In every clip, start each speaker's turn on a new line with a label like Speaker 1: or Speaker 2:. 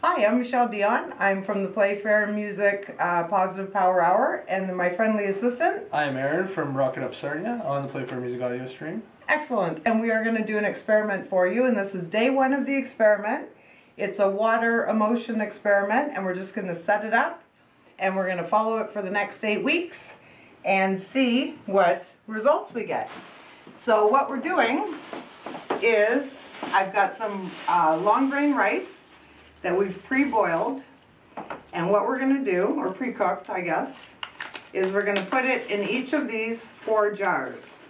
Speaker 1: Hi, I'm Michelle Dion. I'm from the Playfair Music Positive Power Hour and my friendly assistant.
Speaker 2: I'm Aaron from Rocket Up Sarnia on the Playfair Music audio stream.
Speaker 1: Excellent. And we are going to do an experiment for you, and this is day one of the experiment. It's a water emotion experiment, and we're just going to set it up and we're going to follow it for the next 8 weeks and see what results we get. So what we're doing is I've got some long grain rice that we've pre-boiled, and what we're going to do, or pre-cooked I guess, is we're going to put it in each of these 4 jars.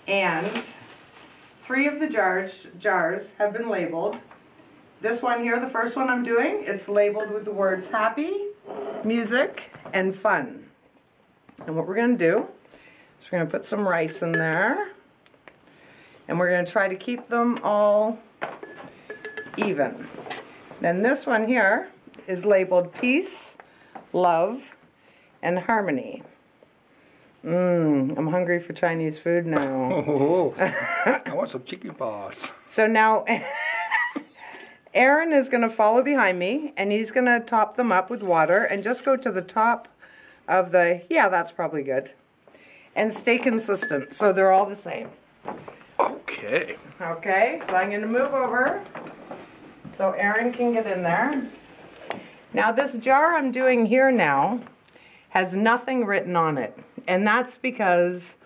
Speaker 1: And 3 of the jars have been labeled. This one here, the first one I'm doing, it's labeled with the words happy, music, and fun. And what we're going to do is we're going to put some rice in there, and we're going to try to keep them all even. Then this one here is labeled peace, love, and harmony. I'm hungry for Chinese food now.
Speaker 3: Oh, I want some chicken paws.
Speaker 1: So now Aaron is going to follow behind me, and he's going to top them up with water and just go to the top of the, yeah, that's probably good. And stay consistent, so they're all the same.
Speaker 3: Okay.
Speaker 1: Okay, so I'm going to move over so Aaron can get in there. Now this jar I'm doing here now has nothing written on it, and that's because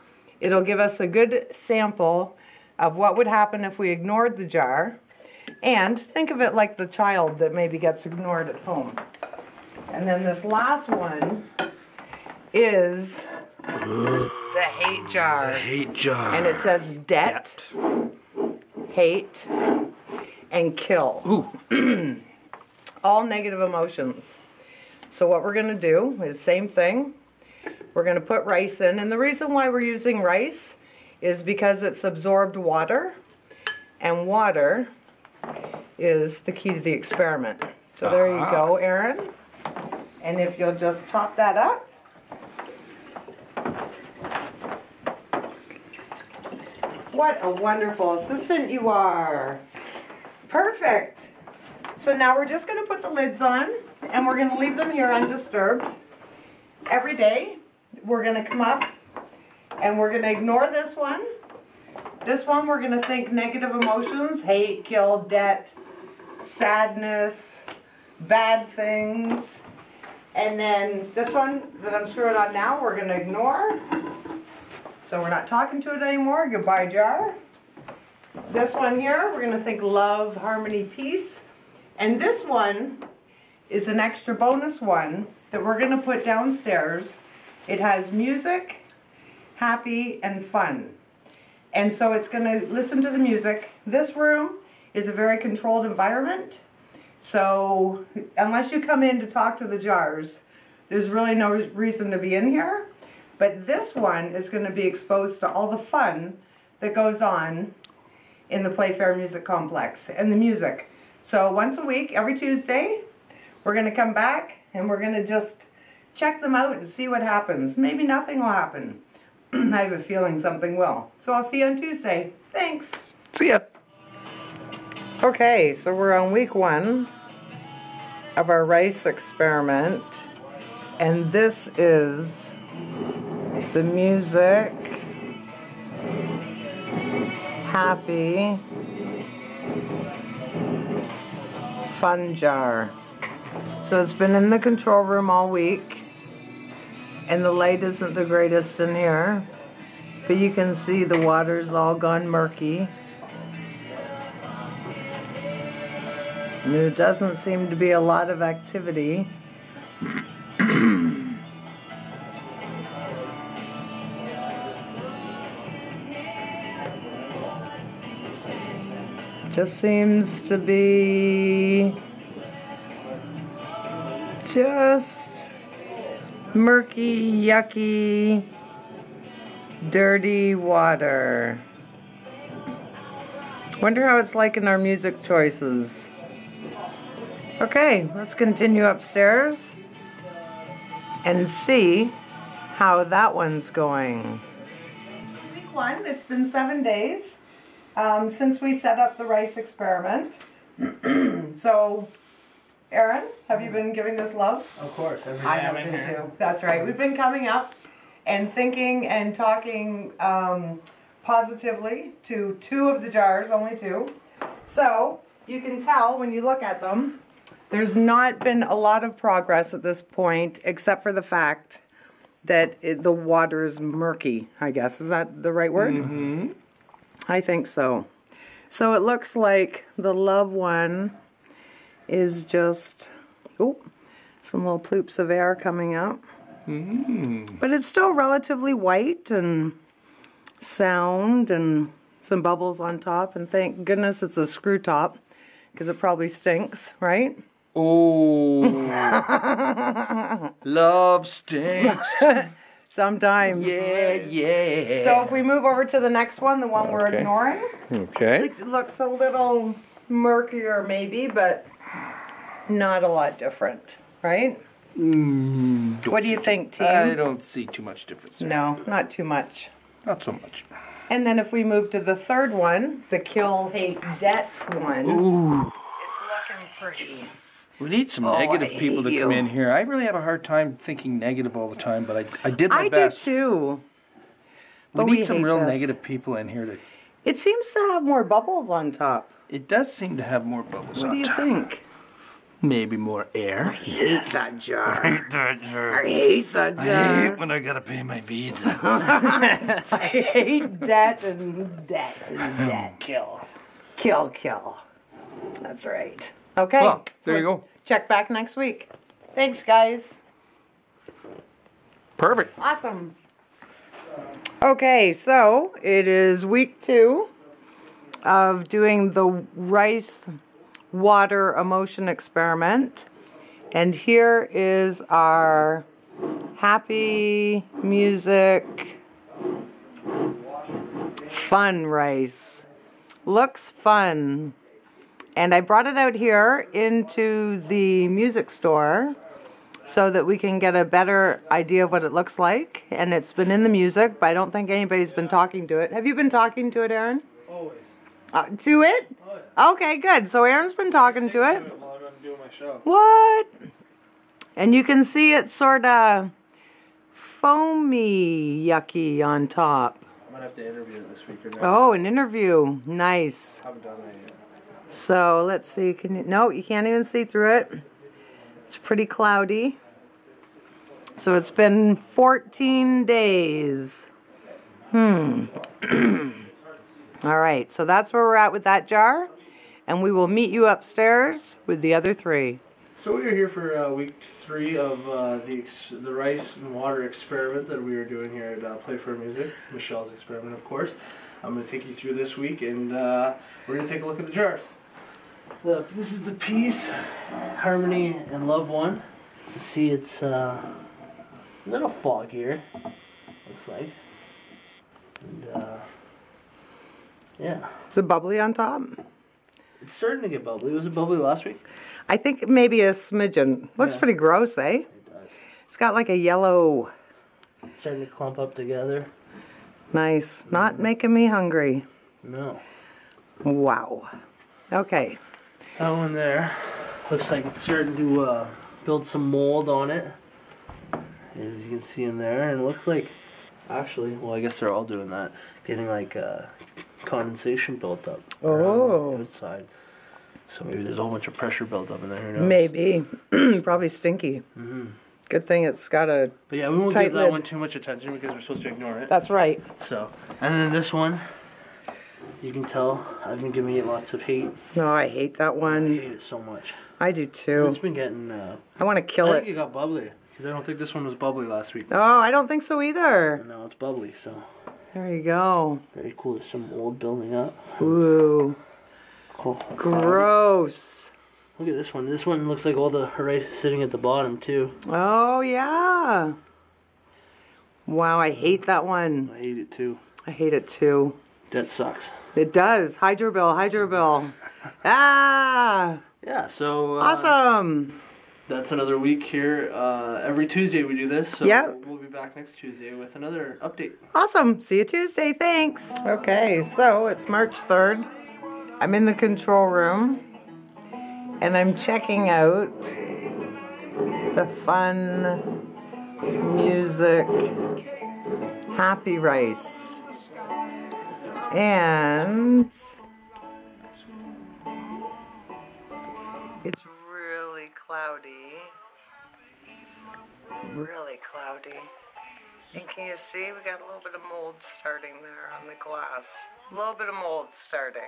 Speaker 1: it'll give us a good sample of what would happen if we ignored the jar. And think of it like the child that maybe gets ignored at home. And then this last one is the hate jar.
Speaker 3: The hate jar.
Speaker 1: And it says debt, hate, and kill.
Speaker 3: Ooh.
Speaker 1: All negative emotions. So what we're going to do is same thing. We're going to put rice in, and the reason why we're using rice is because it's absorbed water, and water is the key to the experiment. So there you go, Aaron. And if you'll just top that up. What a wonderful assistant you are. Perfect. So now we're just going to put the lids on, and we're going to leave them here undisturbed. Every day we're going to come up and we're going to ignore this one. This one we're going to think negative emotions, hate, kill, debt, sadness, bad things. And then this one that I'm screwing on now we're going to ignore. So we're not talking to it anymore. Goodbye jar. This one here we're going to think love, harmony, peace. And this one is an extra bonus one that we're going to put downstairs. It has music, happy, and fun. And so it's going to listen to the music. This room is a very controlled environment. So unless you come in to talk to the jars, there's really no reason to be in here. But this one is going to be exposed to all the fun that goes on in the Playfair Music Complex and the music. So once a week, every Tuesday, we're going to come back and we're going to just check them out and see what happens. Maybe nothing will happen. I have a feeling something will. So I'll see you on Tuesday. Thanks.
Speaker 3: See ya.
Speaker 1: Okay, so we're on week 1 of our rice experiment. And this is the music, happy, fun jar. So it's been in the control room all week, and the light isn't the greatest in here, but you can see the water's all gone murky. And there doesn't seem to be a lot of activity. Just seems to be just murky, yucky, dirty water. Wonder how it's like in our music choices. Okay, let's continue upstairs and see how that one's going. Week 1, it's been 7 days. since we set up the rice experiment. So Aaron, have you been giving this love?
Speaker 2: Of course, every day
Speaker 1: I
Speaker 2: I'm
Speaker 1: have
Speaker 2: in
Speaker 1: been
Speaker 2: here.
Speaker 1: too. That's right. We've been coming up and thinking and talking positively to 2 of the jars, only 2. So you can tell when you look at them, there's not been a lot of progress at this point, except for the fact that the water is murky, I guess. Is that the right word? Mm-hmm. I think so. So it looks like the love one is just, some little ploops of air coming up. But it's still relatively white and sound and some bubbles on top. And thank goodness it's a screw top because it probably stinks, right?
Speaker 3: Oh. Love stinks.
Speaker 1: Sometimes.
Speaker 3: Yeah.
Speaker 1: So if we move over to the next one, the one we're
Speaker 3: Okay.
Speaker 1: ignoring,
Speaker 3: Okay.
Speaker 1: it looks a little murkier maybe, but not a lot different, right? What do you think, team?
Speaker 3: I don't see too much difference.
Speaker 1: No, not too much.
Speaker 3: Not so much.
Speaker 1: And then if we move to the third one, the kill, hate, debt one,
Speaker 3: Ooh.
Speaker 1: it's looking pretty.
Speaker 3: We need some
Speaker 1: Oh,
Speaker 3: negative
Speaker 1: I
Speaker 3: people to
Speaker 1: hate
Speaker 3: come
Speaker 1: you.
Speaker 3: in here. I really have a hard time thinking negative all the time, but I did my
Speaker 1: I
Speaker 3: best.
Speaker 1: do too.
Speaker 3: We
Speaker 1: But
Speaker 3: need some
Speaker 1: hate
Speaker 3: real
Speaker 1: this.
Speaker 3: negative people in here.
Speaker 1: It seems to have more bubbles on top.
Speaker 3: It does seem to have more bubbles
Speaker 1: What
Speaker 3: on
Speaker 1: do you
Speaker 3: top.
Speaker 1: think?
Speaker 3: Maybe more air.
Speaker 1: I hate that jar.
Speaker 3: that jar.
Speaker 1: I hate that jar.
Speaker 3: when I gotta pay my visa.
Speaker 1: I hate debt and debt and debt.
Speaker 3: Kill.
Speaker 1: Kill, kill. That's right. Okay.
Speaker 3: Well, there you go.
Speaker 1: Check back next week. Thanks, guys.
Speaker 3: Perfect.
Speaker 1: Awesome. Okay, so it is week 2 of doing the rice water emotion experiment. And here is our happy music fun rice. Looks fun. And I brought it out here into the music store so that we can get a better idea of what it looks like. And it's been in the music, but I don't think anybody's been talking to it. Have you been talking to it, Aaron?
Speaker 2: Always.
Speaker 1: To it?
Speaker 2: Oh, yeah.
Speaker 1: Okay, good. So Aaron's been talking to it.
Speaker 2: While I'm doing my show.
Speaker 1: What? And you can see it's sort of foamy, yucky on top.
Speaker 2: I might have to interview it this week or next.
Speaker 1: Oh, an interview. Nice.
Speaker 2: I haven't done that yet.
Speaker 1: So let's see. Can you? No, you can't even see through it. It's pretty cloudy. So it's been 14 days. All right. So that's where we're at with that jar. And we will meet you upstairs with the other 3.
Speaker 2: So we are here for week 3 of the rice and water experiment that we are doing here at Play for Music. Michelle's experiment, of course. I'm going to take you through this week, and we're going to take a look at the jars. This is the Peace, Harmony, and Love one. You can see it's a little foggier, looks like. And yeah,
Speaker 1: Is it bubbly on top?
Speaker 2: it's starting to get bubbly. Was it bubbly last week?
Speaker 1: I think maybe a smidgen. Looks
Speaker 2: Yeah.
Speaker 1: pretty gross, eh?
Speaker 2: It does.
Speaker 1: It's got like a yellow.
Speaker 2: It's starting to clump up together.
Speaker 1: Nice. Not making me hungry.
Speaker 2: No.
Speaker 1: Wow. Okay.
Speaker 2: That one there looks like it's starting to build some mold on it, as you can see in there, and it looks like, actually, well, I guess they're all doing that, getting like condensation built up around the outside. So maybe there's a whole bunch of pressure built up in there. Who knows?
Speaker 1: Maybe. Probably stinky. Good thing it's got a...
Speaker 2: But yeah, we won't
Speaker 1: Tight
Speaker 2: give that
Speaker 1: lid.
Speaker 2: one too much attention because we're supposed to ignore it.
Speaker 1: That's right.
Speaker 2: So, and then this one, you can tell I've been giving it lots of hate.
Speaker 1: No, I hate that
Speaker 2: I
Speaker 1: one.
Speaker 2: hate it so much.
Speaker 1: I do too.
Speaker 2: It's been getting.
Speaker 1: I want to kill
Speaker 2: I think it
Speaker 1: it.
Speaker 2: got bubbly because I don't think this one was bubbly last week.
Speaker 1: Oh, I don't think so either.
Speaker 2: No, it's bubbly, so
Speaker 1: There you go.
Speaker 2: very cool. There's some mold building up.
Speaker 1: Ooh.
Speaker 2: Cool.
Speaker 1: Gross.
Speaker 2: Look at this one. This one looks like all the rice is sitting at the bottom too.
Speaker 1: Oh, yeah. Wow, I hate that one.
Speaker 2: I hate it too.
Speaker 1: I hate it too.
Speaker 2: That sucks.
Speaker 1: It does. Hydro bill, hydro bill. Ah,
Speaker 2: Yeah. So
Speaker 1: awesome.
Speaker 2: that's another week here. Every Tuesday we do this. So
Speaker 1: Yeah.
Speaker 2: we'll be back next Tuesday with another update.
Speaker 1: Awesome. See you Tuesday. Thanks. Okay, so it's March 3rd. I'm in the control room. And I'm checking out the Fun Music Happy Rice. And it's really cloudy. Really cloudy. And can you see we got a little bit of mold starting there on the glass? A little bit of mold starting.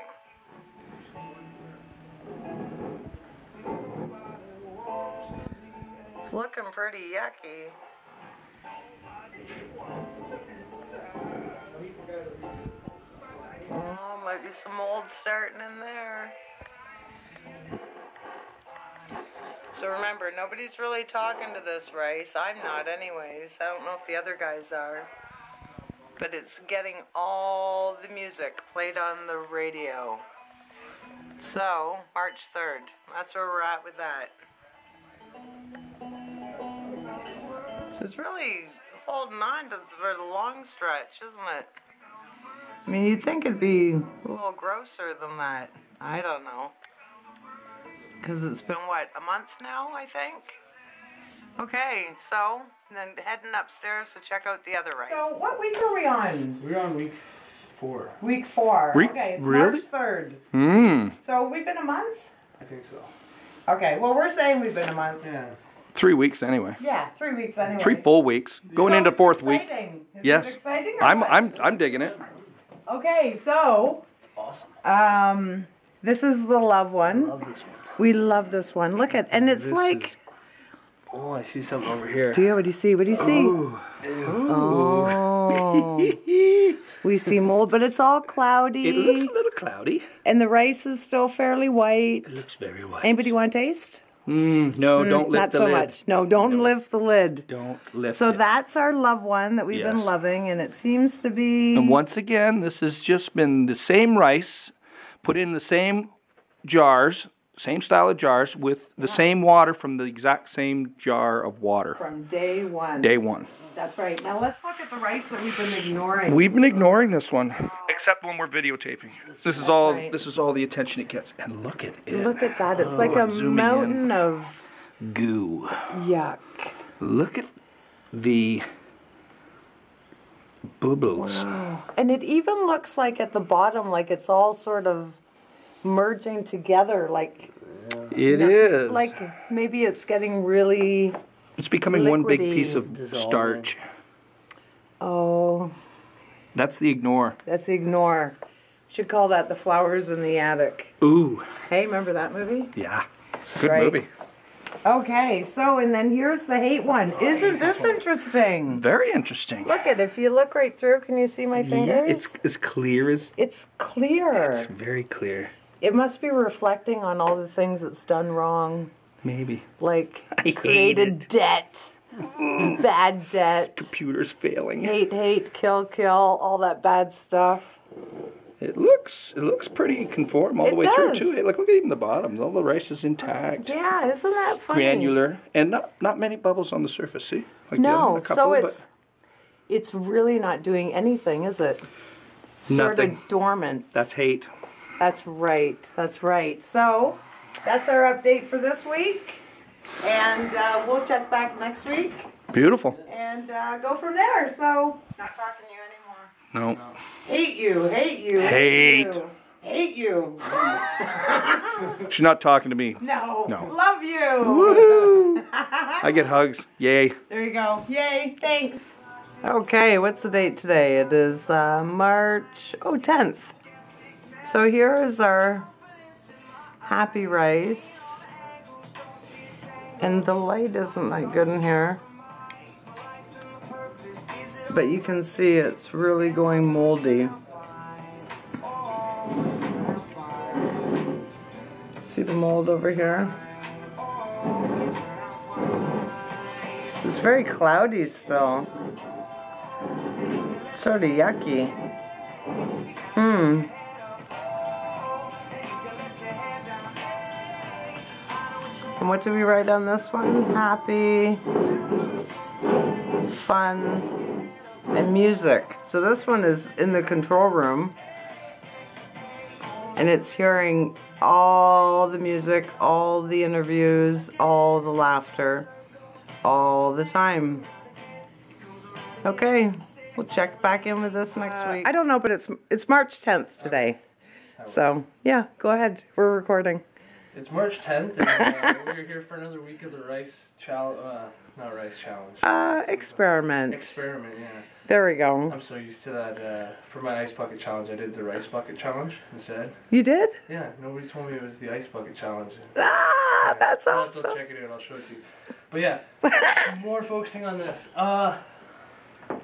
Speaker 1: It's looking pretty yucky. Oh, might be some mold starting in there. So remember, nobody's really talking to this rice. I'm not anyways. I don't know if the other guys are. But it's getting all the music played on the radio. So, March 3rd. That's where we're at with that. So it's really holding on to for the long stretch, isn't it? I mean, you'd think it'd be a little grosser than that. I don't know. Because it's been, what, a month now, I think? Okay, so, then heading upstairs to check out the other rice. So, what week are we on?
Speaker 2: We're on week 4.
Speaker 1: Week 4. Okay, it's
Speaker 3: really?
Speaker 1: March 3rd. So, we've been a month?
Speaker 2: I think so.
Speaker 1: Okay, well, we're saying we've been a month.
Speaker 2: Yeah.
Speaker 3: 3 weeks anyway.
Speaker 1: Yeah, 3 weeks anyway.
Speaker 3: 3 full weeks. Going into 4th week.
Speaker 1: Is
Speaker 3: Yes.
Speaker 1: it exciting or
Speaker 3: I'm
Speaker 1: what?
Speaker 3: digging it.
Speaker 1: Okay, so
Speaker 2: Awesome.
Speaker 1: this is the love one.
Speaker 2: Love this one.
Speaker 1: We love this one. Look at, and it's
Speaker 2: This
Speaker 1: like.
Speaker 2: is- Oh, I see something over here.
Speaker 1: Do you? What do you see? What do you see? Oh. We see mold, but it's all cloudy.
Speaker 3: It looks a little cloudy.
Speaker 1: And the rice is still fairly white.
Speaker 3: It looks very white.
Speaker 1: Anybody want to taste?
Speaker 3: No, don't lift
Speaker 1: Not
Speaker 3: the
Speaker 1: so
Speaker 3: lid.
Speaker 1: much. No, don't lift the lid.
Speaker 3: Don't lift
Speaker 1: So
Speaker 3: it.
Speaker 1: that's our love one that we've been
Speaker 3: Yes.
Speaker 1: loving, and it seems to be.
Speaker 3: And once again, this has just been the same rice, put in the same jars, same style of jars, with the same water from the exact same jar of water.
Speaker 1: From day one.
Speaker 3: Day one.
Speaker 1: That's right. Now let's look at the rice that we've been ignoring.
Speaker 3: We've been ignoring this one, except when we're videotaping. This is all.
Speaker 1: right.
Speaker 3: This is all the attention it gets. And look at it.
Speaker 1: Look at that. It's like
Speaker 3: Oh,
Speaker 1: a
Speaker 3: I'm zooming
Speaker 1: mountain of
Speaker 3: Goo.
Speaker 1: yuck.
Speaker 3: Look at the bubbles.
Speaker 1: And it even looks like at the bottom, like it's all sort of merging together, like
Speaker 3: It is.
Speaker 1: like maybe it's getting really.
Speaker 3: It's becoming one big
Speaker 1: liquidy.
Speaker 3: piece of
Speaker 2: Dissolving.
Speaker 3: starch.
Speaker 1: Oh,
Speaker 3: That's the ignore.
Speaker 1: that's ignore. Should call that the flowers in the attic.
Speaker 3: Ooh.
Speaker 1: Hey, remember that movie?
Speaker 3: Yeah. Good
Speaker 1: Right.
Speaker 3: movie.
Speaker 1: Okay, so and then here's the hate one. Isn't this interesting?
Speaker 3: Very interesting.
Speaker 1: Look at, if you look right through, can you see my fingers?
Speaker 3: Yeah, it's as clear as.
Speaker 1: It's clear.
Speaker 3: It's very clear.
Speaker 1: It must be reflecting on all the things it's done wrong,
Speaker 3: Maybe.
Speaker 1: like
Speaker 3: I hate
Speaker 1: created
Speaker 3: it.
Speaker 1: debt, bad debt,
Speaker 3: Computer's failing.
Speaker 1: hate, kill, all that bad stuff.
Speaker 3: It looks pretty conform all
Speaker 1: It
Speaker 3: the way
Speaker 1: does.
Speaker 3: through too. Hey, look at even the bottom. All the rice is intact.
Speaker 1: Yeah, isn't that funny?
Speaker 3: Granular and not many bubbles on the surface. See? Like the other one,
Speaker 1: No,
Speaker 3: a couple,
Speaker 1: so
Speaker 3: but
Speaker 1: it's really not doing anything, is it? Sort
Speaker 3: Nothing.
Speaker 1: of dormant.
Speaker 3: that's hate.
Speaker 1: That's right. That's right. So that's our update for this week, and we'll check back next week
Speaker 3: Beautiful.
Speaker 1: and go from there. So not talking to you anymore.
Speaker 3: No.
Speaker 1: Hate you. Hate you.
Speaker 3: Hate.
Speaker 1: you. Hate you.
Speaker 3: She's not talking to me.
Speaker 1: No.
Speaker 3: No.
Speaker 1: Love you.
Speaker 3: Woohoo! I get hugs. Yay.
Speaker 1: There you go. Yay. Thanks. Okay, what's the date today? It is March 10th. So here is our happy rice. And the light isn't that good in here. But you can see it's really going moldy. See the mold over here? It's very cloudy still. It's sort of yucky. And what did we write on this one? Happy, fun, and music. So this one is in the control room. And it's hearing all the music, all the interviews, all the laughter, all the time. Okay, we'll check back in with this next week. I don't know, but it's March 10th today. So, yeah, go ahead. We're recording.
Speaker 2: It's March 10th, and we're here for another week of the rice challenge. Not rice challenge.
Speaker 1: Experiment.
Speaker 2: Experiment, yeah.
Speaker 1: There we go.
Speaker 2: I'm so used to that. For my ice bucket challenge, I did the rice bucket challenge instead.
Speaker 1: You did?
Speaker 2: Yeah, nobody told me it was the ice bucket challenge.
Speaker 1: Ah, that's
Speaker 2: I'll
Speaker 1: awesome.
Speaker 2: check it out. I'll show it to you. But yeah, more focusing on this.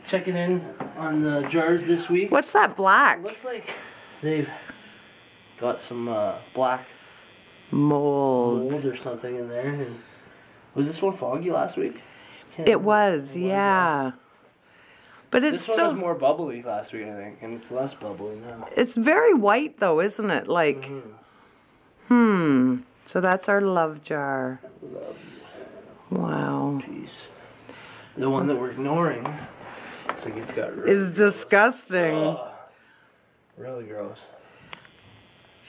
Speaker 2: Checking in on the jars this week.
Speaker 1: What's that black?
Speaker 2: It looks like they've got some black
Speaker 1: Mold.
Speaker 2: mold or something in there. And was this one foggy last week?
Speaker 1: It was, yeah. But it's
Speaker 2: This one was
Speaker 1: still,
Speaker 2: more bubbly last week, I think, and it's less bubbly now.
Speaker 1: it's very white though, isn't it? Like, So that's our love jar.
Speaker 2: Love
Speaker 1: Wow.
Speaker 2: you. Peace. The one that we're ignoring, it's like it's got really,
Speaker 1: It's disgusting.
Speaker 2: really gross.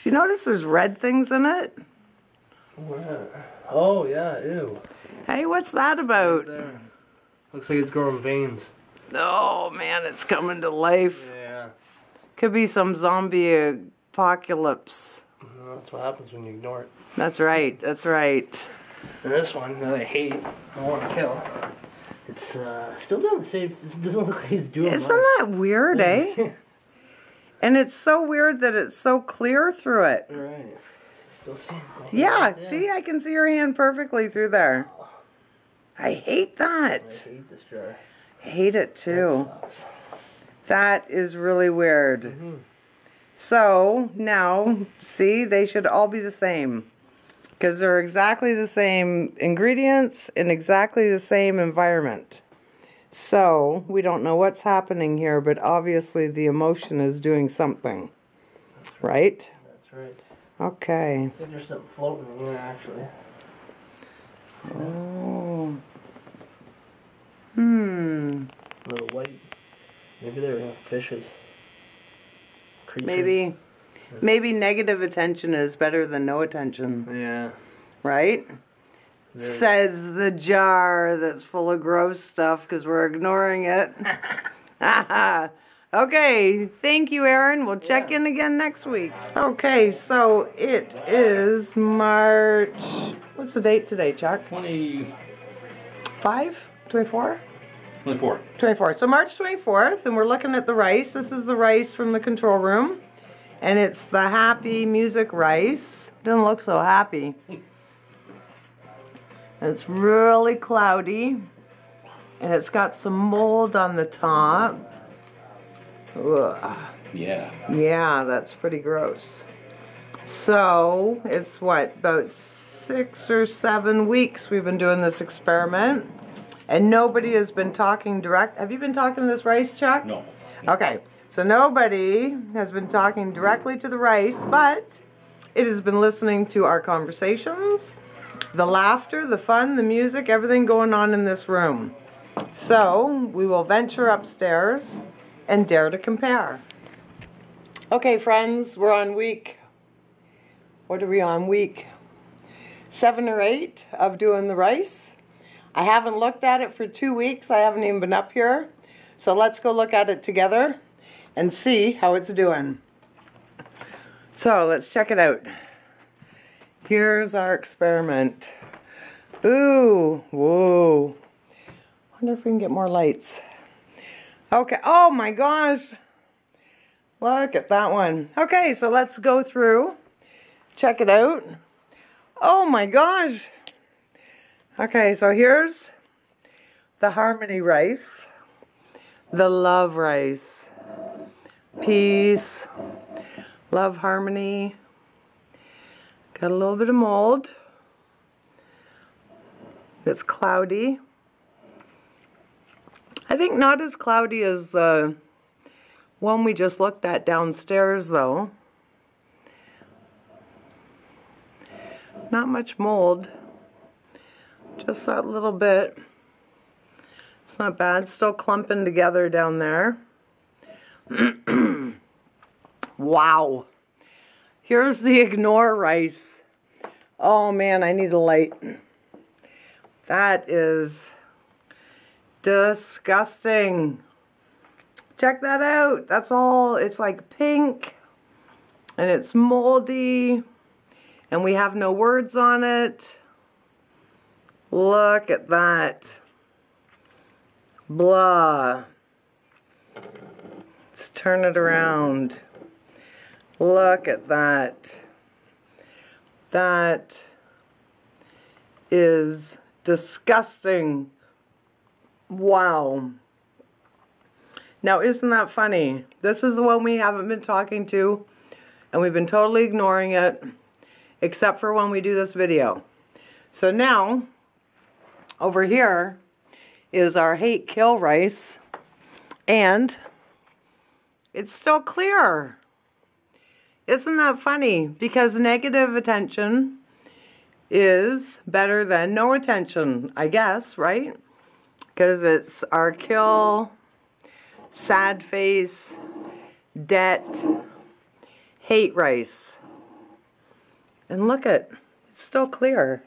Speaker 1: Do you notice there's red things in it?
Speaker 2: Oh yeah, ew.
Speaker 1: Hey, what's that about?
Speaker 2: There. Looks like it's growing veins.
Speaker 1: Oh man, it's coming to life.
Speaker 2: Yeah.
Speaker 1: Could be some zombie apocalypse.
Speaker 2: No, that's what happens when you ignore it.
Speaker 1: That's right, that's right.
Speaker 2: And this one that I hate, I want to kill. It's still doing the same. It doesn't look like it's doing much.
Speaker 1: Isn't that weird, eh? And it's so weird that it's so clear through it.
Speaker 2: Right. Still seeing my
Speaker 1: Yeah,
Speaker 2: hand,
Speaker 1: see, I can see your hand perfectly through there. I hate
Speaker 2: I
Speaker 1: that.
Speaker 2: hate this jar.
Speaker 1: I hate it too.
Speaker 2: That sucks.
Speaker 1: That is really weird. So now, see, they should all be the same. Because they're exactly the same ingredients in exactly the same environment. So we don't know what's happening here, but obviously the emotion is doing something. Right?
Speaker 2: That's right.
Speaker 1: Okay.
Speaker 2: I think there's something floating in here, actually.
Speaker 1: Oh.
Speaker 2: Little white. Maybe they're fishes. Creatures.
Speaker 1: Maybe negative attention is better than no attention.
Speaker 2: Yeah.
Speaker 1: Right?
Speaker 2: There's-
Speaker 1: Says the jar that's full of gross stuff because we're ignoring it. Okay, thank you, Aaron. We'll check in again next week. Okay, so it is March. What's the date today, Chuck?
Speaker 3: 25?
Speaker 1: 24?
Speaker 3: 24.
Speaker 1: 24. So March 24th, and we're looking at the rice. This is the rice from the control room. And it's the happy music rice. Doesn't look so happy. It's really cloudy. And it's got some mold on the top. Ugh.
Speaker 3: Yeah.
Speaker 1: Yeah, that's pretty gross. So, it's what, about 6 or 7 weeks we've been doing this experiment. And nobody has been talking direct. Have you been talking to this rice, Chuck?
Speaker 3: No.
Speaker 1: Okay, so nobody has been talking directly to the rice, but it has been listening to our conversations, the laughter, the fun, the music, everything going on in this room. So we will venture upstairs and dare to compare. Okay, friends, we're on week, what are we on, week 7 or 8 of doing the rice. I haven't looked at it for 2 weeks. I haven't even been up here. So let's go look at it together and see how it's doing. So let's check it out. Here's our experiment. Ooh, whoa. Wonder if we can get more lights. Okay, oh my gosh. Look at that one. Okay, so let's go through, check it out. Oh my gosh. Okay, so here's the harmony rice, the love rice, peace, love, harmony. Got a little bit of mold. It's cloudy. I think not as cloudy as the one we just looked at downstairs though. Not much mold. Just that little bit. It's not bad. Still clumping together down there. Wow. Here's the ignore rice. Oh man, I need a light. That is disgusting. Check that out. That's all. It's like pink and it's moldy and we have no words on it. Look at that. Blah. Let's turn it around. Look at that. That is disgusting. Wow. Now, isn't that funny? This is the one we haven't been talking to, and we've been totally ignoring it, except for when we do this video. So now, over here is our hate kill rice, and it's still clear. Isn't that funny? Because negative attention is better than no attention, I guess, right? Because it's our kill, sad face, debt, hate rice. And look at, it's still clear.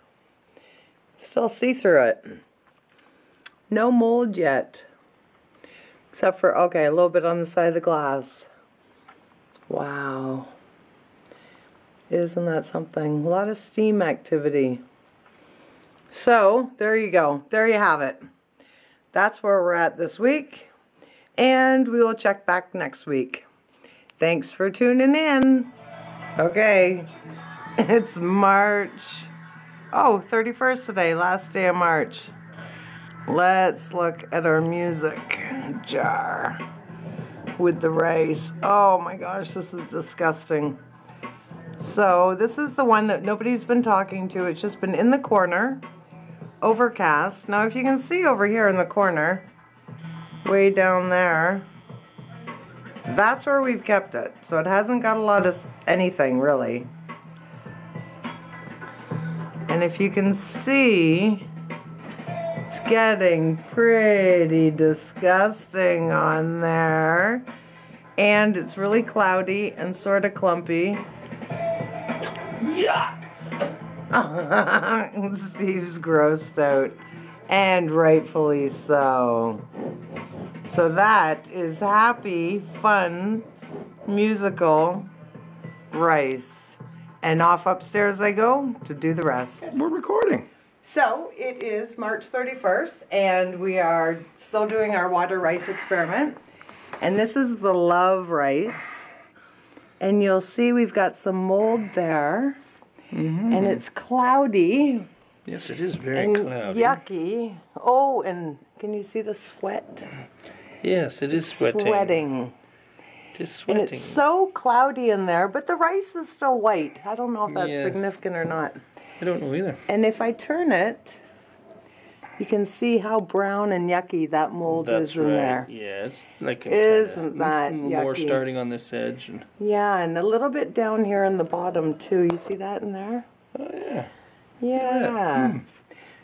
Speaker 1: Still see through it. No mold yet. Except for, okay, a little bit on the side of the glass. Wow. Isn't that something? A lot of steam activity. So, there you go. There you have it. That's where we're at this week. And we will check back next week. Thanks for tuning in. Okay. It's March. Oh, 31st today. Last day of March. Let's look at our music jar with the rice. Oh my gosh, this is disgusting. So this is the one that nobody's been talking to. It's just been in the corner, overcast. Now if you can see over here in the corner, way down there, that's where we've kept it. So it hasn't got a lot of anything really. And if you can see, it's getting pretty disgusting on there. And it's really cloudy and sort of clumpy. Yeah. Steve's grossed out. And rightfully so. So that is happy, fun, musical rice. And off upstairs I go to do the rest.
Speaker 3: We're recording.
Speaker 1: So it is March 31st and we are still doing our water rice experiment. And this is the love rice. And you'll see we've got some mold there. Mm-hmm. And it's cloudy.
Speaker 3: Yes, it is very
Speaker 1: and
Speaker 3: cloudy.
Speaker 1: Yucky. Oh, and can you see the sweat?
Speaker 3: Yes, it is sweating.
Speaker 1: Sweating.
Speaker 3: It is sweating.
Speaker 1: And it's so cloudy in there, but the rice is still white. I don't know if that's significant or not.
Speaker 3: I don't know either.
Speaker 1: And if I turn it, you can see how brown and yucky that mold is in there.
Speaker 3: Yeah, it's like
Speaker 1: isn't that yucky?
Speaker 3: More starting on this edge. And
Speaker 1: yeah, and a little bit down here in the bottom too. You see that in there?
Speaker 3: oh yeah.
Speaker 1: Yeah.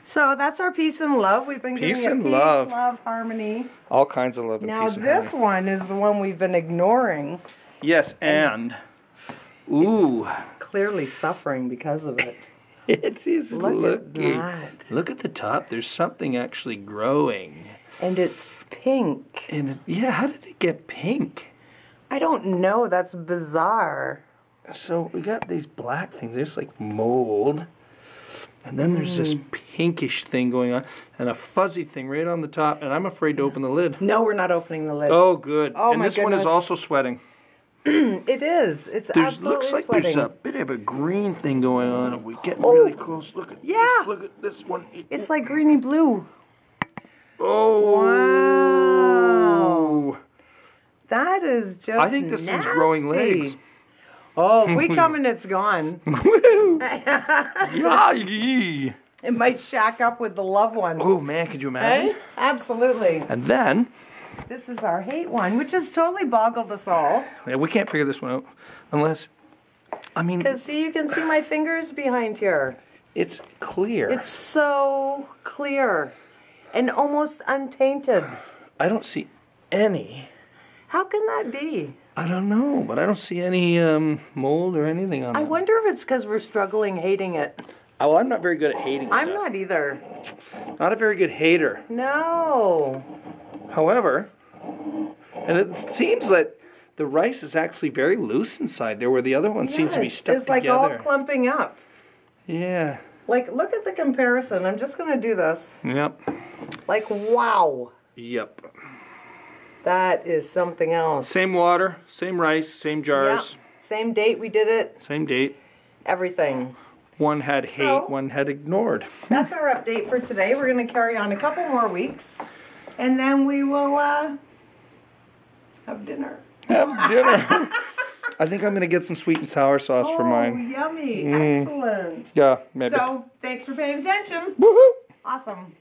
Speaker 1: So that's our peace and love. We've been
Speaker 3: Peace
Speaker 1: giving it
Speaker 3: and love.
Speaker 1: love, harmony.
Speaker 3: All kinds of love and
Speaker 1: Now
Speaker 3: peace and
Speaker 1: this
Speaker 3: harmony.
Speaker 1: one is the one we've been ignoring.
Speaker 3: Yes, and ooh,
Speaker 1: Clearly suffering because of it.
Speaker 3: it is
Speaker 1: Look at that.
Speaker 3: Look at the top. There's something actually growing.
Speaker 1: And it's pink.
Speaker 3: And yeah, how did it get pink?
Speaker 1: I don't know. That's bizarre.
Speaker 3: So we got these black things. There's like mold. And then there's this pinkish thing going on. And a fuzzy thing right on the top. And I'm afraid to open the lid.
Speaker 1: No, we're not opening the lid.
Speaker 3: Oh, good.
Speaker 1: Oh,
Speaker 3: and
Speaker 1: my
Speaker 3: this one is
Speaker 1: goodness.
Speaker 3: also sweating.
Speaker 1: It is. It's absolutely
Speaker 3: Looks like
Speaker 1: sweating.
Speaker 3: there's a bit of a green thing going on. If we get really close, look at
Speaker 1: Yeah.
Speaker 3: this. Look at this one.
Speaker 1: It's like greeny blue.
Speaker 3: Oh.
Speaker 1: Wow. That is just
Speaker 3: I think this thing's growing
Speaker 1: nasty.
Speaker 3: legs.
Speaker 1: Oh, if we come and it's gone.
Speaker 3: Yee.
Speaker 1: It might shack up with the loved one.
Speaker 3: Oh man, could you imagine?
Speaker 1: Hey? Absolutely.
Speaker 3: And then
Speaker 1: This is our hate one, which has totally boggled us all.
Speaker 3: yeah, we can't figure this one out unless I mean
Speaker 1: Because see, you can see my fingers behind here.
Speaker 3: it's clear.
Speaker 1: It's so clear and almost untainted.
Speaker 3: I don't see any.
Speaker 1: How can that be?
Speaker 3: I don't know, but I don't see any mold or anything on
Speaker 1: I
Speaker 3: it.
Speaker 1: wonder if it's because we're struggling hating it.
Speaker 3: Oh, well, I'm not very good at hating
Speaker 1: I'm
Speaker 3: stuff.
Speaker 1: not either.
Speaker 3: Not a very good hater.
Speaker 1: No.
Speaker 3: However, and it seems that the rice is actually very loose inside there, where the other one seems to be stuck
Speaker 1: It's like
Speaker 3: together.
Speaker 1: all clumping up.
Speaker 3: Yeah.
Speaker 1: Like, look at the comparison. I'm just going to do this.
Speaker 3: Yep.
Speaker 1: Like, wow.
Speaker 3: Yep.
Speaker 1: That is something else.
Speaker 3: Same water, same rice, same jars,
Speaker 1: Yep. Same date we did it.
Speaker 3: same date.
Speaker 1: Everything.
Speaker 3: One had
Speaker 1: So-
Speaker 3: hate, one had ignored.
Speaker 1: That's our update for today. We're going to carry on a couple more weeks. And then we will have dinner.
Speaker 3: Have dinner. I think I'm going to get some sweet and sour sauce for mine.
Speaker 1: Yummy. Excellent.
Speaker 3: Yeah, maybe.
Speaker 1: So, thanks for paying attention.
Speaker 3: Woohoo!
Speaker 1: Awesome.